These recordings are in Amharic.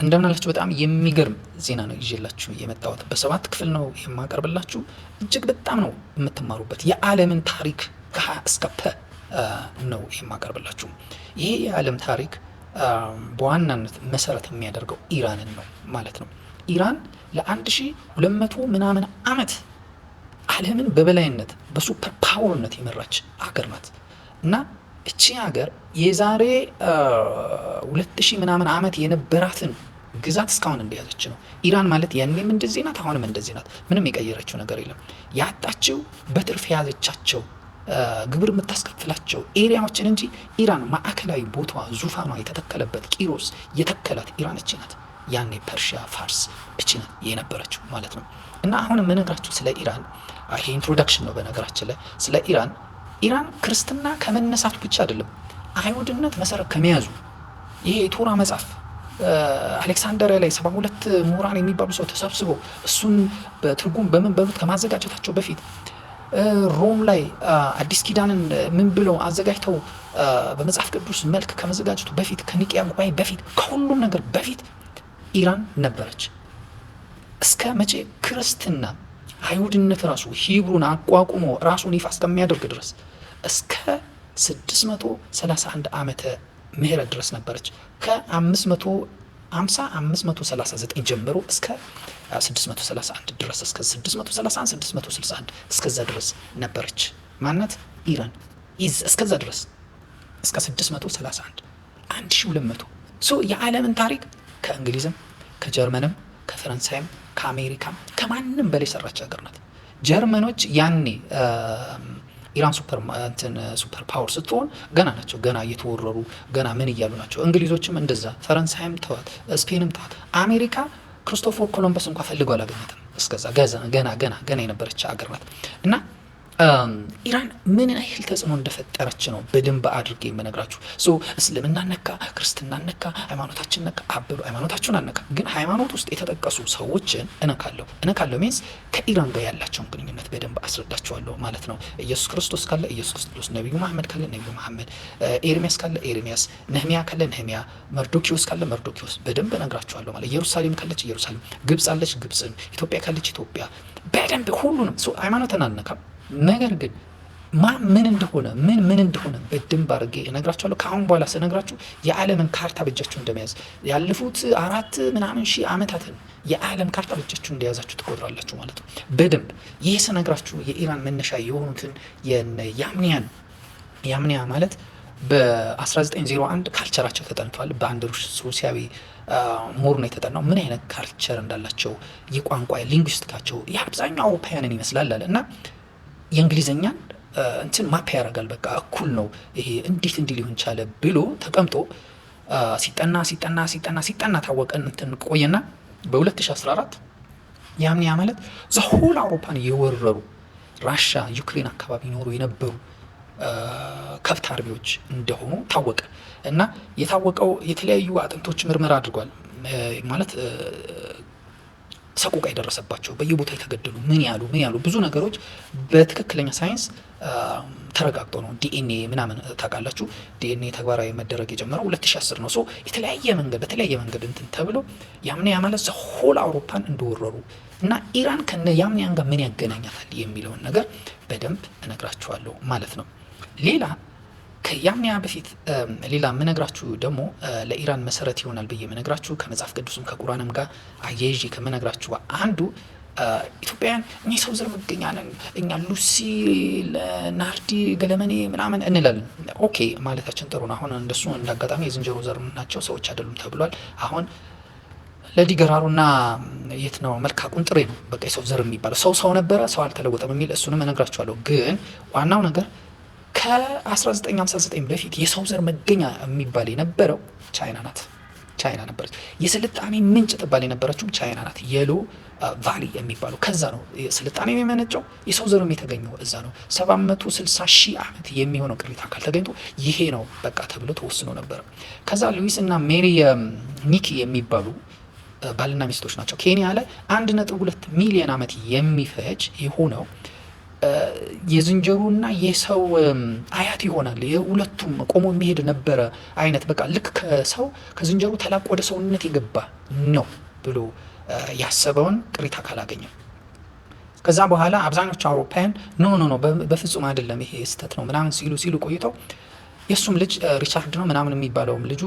እንደምናላችሁ በጣም የሚገርም ዜና ነው ይዤላችሁ የመጣሁት። በሰባት ክፍል ነው የማቀርብላችሁ። እጅግ በጣም ነው የምትማሩበት። የዓለምን ታሪክ ከሀ እስከ ፐ ነው የማቀርብላችሁ። ይሄ የዓለም ታሪክ በዋናነት መሰረት የሚያደርገው ኢራንን ነው ማለት ነው። ኢራን ለ1200 ምናምን ዓመት ዓለምን በበላይነት በሱፐር ፓወርነት የመራች ሀገር ናት እና እቺ ሀገር የዛሬ 2000 ምናምን ዓመት የነበራትን ግዛት እስካሁን እንደያዘች ነው። ኢራን ማለት ያኔም እንደዚህ ናት፣ አሁንም እንደዚህ ናት። ምንም የቀየረችው ነገር የለም። ያጣችው በትርፍ የያዘቻቸው ግብር የምታስከፍላቸው ኤሪያዎችን እንጂ ኢራን ማዕከላዊ ቦታዋ ዙፋኗ የተተከለበት ቂሮስ የተከላት ኢራን እቺ ናት። ያኔ ፐርሺያ፣ ፋርስ እቺ ናት የነበረችው ማለት ነው። እና አሁን የምነግራችሁ ስለ ኢራን ይሄ ኢንትሮዳክሽን ነው። በነገራችን ላይ ስለ ኢራን ክርስትና ከመነሳቱ ብቻ አይደለም፣ አይሁድነት መሰረት ከመያዙ ይሄ የቶራ መጽሐፍ አሌክሳንደሪያ ላይ 72 ምሁራን የሚባሉ ሰው ተሰብስበው እሱን በትርጉም በምን ከማዘጋጀታቸው በፊት ሮም ላይ አዲስ ኪዳንን ምን ብለው አዘጋጅተው በመጽሐፍ ቅዱስ መልክ ከመዘጋጀቱ በፊት ከኒቅያ ጉባኤ በፊት ከሁሉም ነገር በፊት ኢራን ነበረች። እስከ መቼ? ክርስትና አይሁድነት ራሱ ሂብሩን አቋቁሞ ራሱን ይፋ እስከሚያደርግ ድረስ እስከ 631 ዓመተ ምህረት ድረስ ነበረች። ከ550 539 ጀምሮ እስከ 631 ድረስ እስከ 631 661 እስከዛ ድረስ ነበረች። ማናት? ኢራን እስከዛ ድረስ እስከ 631 1200 የዓለምን ታሪክ ከእንግሊዝም ከጀርመንም ከፈረንሳይም ከአሜሪካም ከማንም በላይ ሰራች ሀገር ናት። ጀርመኖች ያኔ ኢራን ሱፐር ፓወር ስትሆን ገና ናቸው፣ ገና እየተወረሩ ገና ምን እያሉ ናቸው። እንግሊዞችም እንደዛ፣ ፈረንሳይም ተዋት፣ ስፔንም ተዋት። አሜሪካ ክርስቶፎር ኮሎምበስ እንኳ ፈልገው አላገኘትም። እስከዛ ገና የነበረች ሀገር ናት እና ኢራን ምን ያህል ተጽዕኖ እንደፈጠረች ነው በደንብ አድርጌ የምነግራችሁ። እስልምና ነካ፣ ክርስትና ነካ፣ ሃይማኖታችን ነካ አብሎ ሃይማኖታችሁን አነካ፣ ግን ሃይማኖት ውስጥ የተጠቀሱ ሰዎችን እነካለሁ ሚንስ ከኢራን ጋር ያላቸውን ግንኙነት በደንብ አስረዳችኋለሁ ማለት ነው። ኢየሱስ ክርስቶስ ካለ ኢየሱስ ክርስቶስ፣ ነቢዩ መሐመድ ካለ ነቢዩ መሐመድ፣ ኤርሚያስ ካለ ኤርሚያስ፣ ነህሚያ ካለ ነህሚያ፣ መርዶኪዎስ ካለ መርዶኪዎስ በደንብ እነግራችኋለሁ ማለት። ኢየሩሳሌም ካለች ኢየሩሳሌም፣ ግብጽ አለች ግብጽን፣ ኢትዮጵያ ካለች ኢትዮጵያ፣ በደንብ ሁሉንም ሃይማኖትን አልነካም። ነገር ግን ምን እንደሆነ በደንብ አድርጌ እነግራችኋለሁ። ከአሁን በኋላ ስነግራችሁ የዓለምን ካርታ በእጃችሁ እንደመያዝ ያለፉት 4 ምናምን ሺህ ዓመታትን የዓለም ካርታ በእጃችሁ እንደያዛችሁ ትቆጥራላችሁ ማለት ነው። በደንብ ይህ ስነግራችሁ የኢራን መነሻ የሆኑትን ያምኒያ ማለት በ1901 ካልቸራቸው ተጠንቷል። በአንድ ሩሲያዊ ሞር ነው የተጠናው። ምን አይነት ካልቸር እንዳላቸው የቋንቋ ሊንጉስቲካቸው የአብዛኛው አውሮፓውያንን ይመስላል አለ እና የእንግሊዝኛን እንትን ማፕ ያደርጋል። በቃ እኩል ነው ይሄ እንዴት እንዲህ ሊሆን ቻለ ብሎ ተቀምጦ ሲጠና ታወቀን እንትን ቆየና በ2014 ያምኒያ ማለት ዘሆል አውሮፓን የወረሩ ራሻ ዩክሬን አካባቢ ኖሩ የነበሩ ከብት አርቢዎች እንደሆኑ ታወቀ እና የታወቀው የተለያዩ አጥንቶች ምርመራ አድርጓል ማለት ሰቆቃ የደረሰባቸው በየቦታ የተገደሉ ምን ያሉ ብዙ ነገሮች በትክክለኛ ሳይንስ ተረጋግጦ ነው። ዲኤንኤ ምናምን ታውቃላችሁ፣ ዲኤንኤ ተግባራዊ መደረግ የጀመረው 2010 ነው። በተለያየ መንገድ እንትን ተብሎ ያምኒያ ማለት ዘሆል አውሮፓን እንደወረሩ እና ኢራን ከነ ያምኒያን ጋር ምን ያገናኛታል የሚለውን ነገር በደንብ እነግራችኋለሁ ማለት ነው። ሌላ ከያምኒያ በፊት ሌላ የምነግራችሁ ደግሞ ለኢራን መሰረት ይሆናል ብዬ የምነግራችሁ ከመጽሐፍ ቅዱስም ከቁርአንም ጋር አያይዤ ከምነግራችሁ አንዱ ኢትዮጵያውያን እኛ ሰው ዘር መገኛ ነን፣ እኛ ሉሲ ናርዲ ገለመኔ ምናምን እንላለን። ኦኬ ማለታችን ጥሩ ነው። አሁን እንደሱ እንዳጋጣሚ የዝንጀሮ ዘር ናቸው ሰዎች አይደሉም ተብሏል። አሁን ለዲገራሩና የት ነው መልካ ቁንጥሬ ነው በቃ የሰው ዘር የሚባለው ሰው ነበረ፣ ሰው አልተለወጠም የሚል እሱንም እነግራችኋለሁ። ግን ዋናው ነገር ከ1959 በፊት የሰው ዘር መገኛ የሚባል የነበረው ቻይና ነበረች። የስልጣኔ ምንጭ ትባል የነበረችው ቻይና ናት። የሎ ቫሊ የሚባለው ከዛ ነው ስልጣኔ የመነጨው። የሰው ዘርም የተገኘው እዛ ነው። 760 ሺህ ዓመት የሚሆነው ቅሪተ አካል ተገኝቶ ይሄ ነው በቃ ተብሎ ተወስኖ ነበረ። ከዛ ሉዊስ እና ሜሪ ኒኪ የሚባሉ ባልና ሚስቶች ናቸው። ኬንያ ላይ 1.2 ሚሊዮን ዓመት የሚፈጅ የሆነው የዝንጀሮና የሰው አያት ይሆናል። የሁለቱም ቆሞ የሚሄድ ነበረ አይነት በቃ ልክ ከዝንጀሮ ተላቆ ወደ ሰውነት የገባ ነው ብሎ ያሰበውን ቅሪተ አካል አገኘው። ከዛ በኋላ አብዛኞቹ አውሮፓውያን ኖ በፍጹም አይደለም ይሄ ስህተት ነው ምናምን ሲሉ ቆይተው የእሱም ልጅ ሪቻርድ ነው ምናምን የሚባለውም ልጁ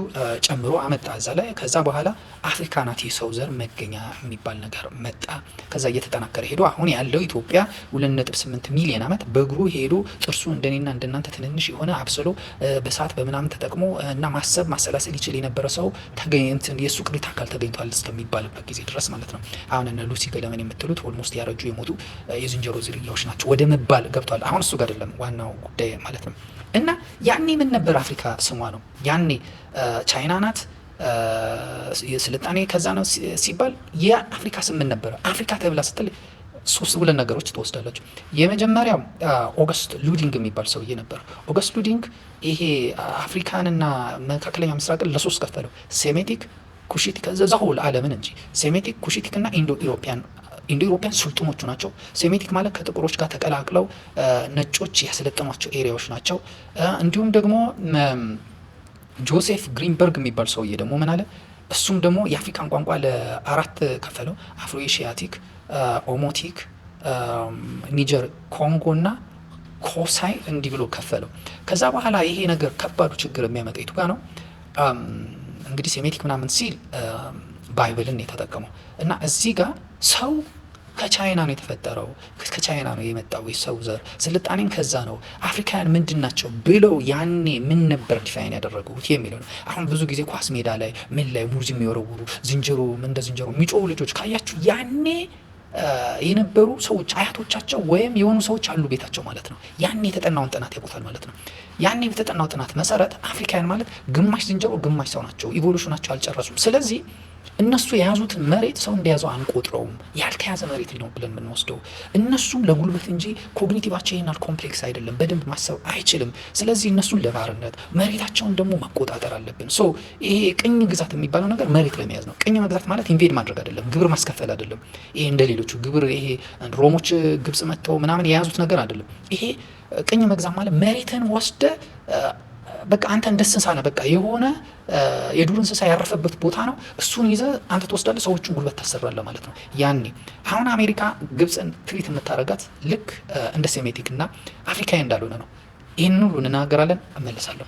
ጨምሮ አመጣ እዛ ላይ። ከዛ በኋላ አፍሪካ ናት የሰው ዘር መገኛ የሚባል ነገር መጣ። ከዛ እየተጠናከረ ሄዶ አሁን ያለው ኢትዮጵያ 2.8 ሚሊዮን ዓመት በእግሩ ሄዶ ጥርሱ እንደኔና እንደናንተ ትንንሽ የሆነ አብስሎ በሰዓት በምናምን ተጠቅሞ እና ማሰላሰል ይችል የነበረ ሰው የእሱ ቅሪተ አካል ተገኝቷል እስከሚባልበት ጊዜ ድረስ ማለት ነው። አሁን እነ ሉሲ ገለመን የምትሉት ኦልሞስት ያረጁ የሞቱ የዝንጀሮ ዝርያዎች ናቸው ወደ መባል ገብቷል። አሁን እሱ ጋር አይደለም ዋናው ጉዳይ ማለት ነው። እና ያኔ ምን ነበር አፍሪካ ስሟ ነው? ያኔ ቻይና ናት የስልጣኔ ከዛ ነው ሲባል የአፍሪካ ስም ምን ነበረ? አፍሪካ ተብላ ስትል ሁለት ነገሮች ትወስዳላችሁ። የመጀመሪያው ኦገስት ሉዲንግ የሚባል ሰውዬ ነበር። ኦገስት ሉዲንግ ይሄ አፍሪካንና መካከለኛ ምስራቅን ለሶስት ከፈለው። ሴሜቲክ፣ ኩሺቲክ ዘሆል ዓለምን እንጂ ሴሜቲክ፣ ኩሺቲክ እና ኢንዶ ኢሮፒያን ስልጡኖቹ ናቸው። ሴሜቲክ ማለት ከጥቁሮች ጋር ተቀላቅለው ነጮች ያሰለጠኗቸው ኤሪያዎች ናቸው። እንዲሁም ደግሞ ጆሴፍ ግሪንበርግ የሚባል ሰውዬ ደግሞ ምን አለ? እሱም ደግሞ የአፍሪካን ቋንቋ ለአራት ከፈለው። አፍሮ ኤሽያቲክ፣ ኦሞቲክ፣ ኒጀር፣ ኮንጎ እና ኮሳይ እንዲህ ብሎ ከፈለው። ከዛ በኋላ ይሄ ነገር ከባዱ ችግር የሚያመጣ የቱ ጋር ነው? እንግዲህ ሴሜቲክ ምናምን ሲል ባይብልን የተጠቀመው እና እዚህ ጋር ሰው ከቻይና ነው የተፈጠረው፣ ከቻይና ነው የመጣው የሰው ዘር፣ ስልጣኔን ከዛ ነው፣ አፍሪካውያን ምንድን ናቸው ብለው ያኔ ምን ነበር ዲፋይን ያደረጉት የሚለው ነው። አሁን ብዙ ጊዜ ኳስ ሜዳ ላይ ምን ላይ ሙርጅ የሚወረውሩ ዝንጀሮ እንደ ዝንጀሮ የሚጮሁ ልጆች ካያችሁ ያኔ የነበሩ ሰዎች አያቶቻቸው ወይም የሆኑ ሰዎች አሉ ቤታቸው ማለት ነው። ያኔ የተጠናውን ጥናት ያውቁታል ማለት ነው። ያኔ የተጠናው ጥናት መሰረት አፍሪካውያን ማለት ግማሽ ዝንጀሮ ግማሽ ሰው ናቸው። ኢቮሉሽናቸው አልጨረሱም። ስለዚህ እነሱ የያዙትን መሬት ሰው እንደያዘው አንቆጥረውም። ያልተያዘ መሬት ነው ብለን የምንወስደው። እነሱም ለጉልበት እንጂ ኮግኒቲቫቸው ይናል ኮምፕሌክስ አይደለም፣ በደንብ ማሰብ አይችልም። ስለዚህ እነሱን ለባርነት መሬታቸውን ደግሞ መቆጣጠር አለብን። ሶ ይሄ ቅኝ ግዛት የሚባለው ነገር መሬት ለመያዝ ነው። ቅኝ መግዛት ማለት ኢንቬድ ማድረግ አይደለም፣ ግብር ማስከፈል አይደለም። ይሄ እንደሌሎቹ ግብር ይሄ ሮሞች ግብጽ መጥተው ምናምን የያዙት ነገር አይደለም። ይሄ ቅኝ መግዛት ማለት መሬትን ወስደ በቃ አንተ እንደ እንስሳ ነህ። በቃ የሆነ የዱር እንስሳ ያረፈበት ቦታ ነው። እሱን ይዘህ አንተ ትወስዳለህ፣ ሰዎችን ጉልበት ታሰራለህ ማለት ነው። ያኔ አሁን አሜሪካ ግብፅን ትሪት የምታረጋት ልክ እንደ ሴሜቲክ እና አፍሪካዊ እንዳልሆነ ነው። ይህንን ሁሉ እንናገራለን። እመልሳለሁ።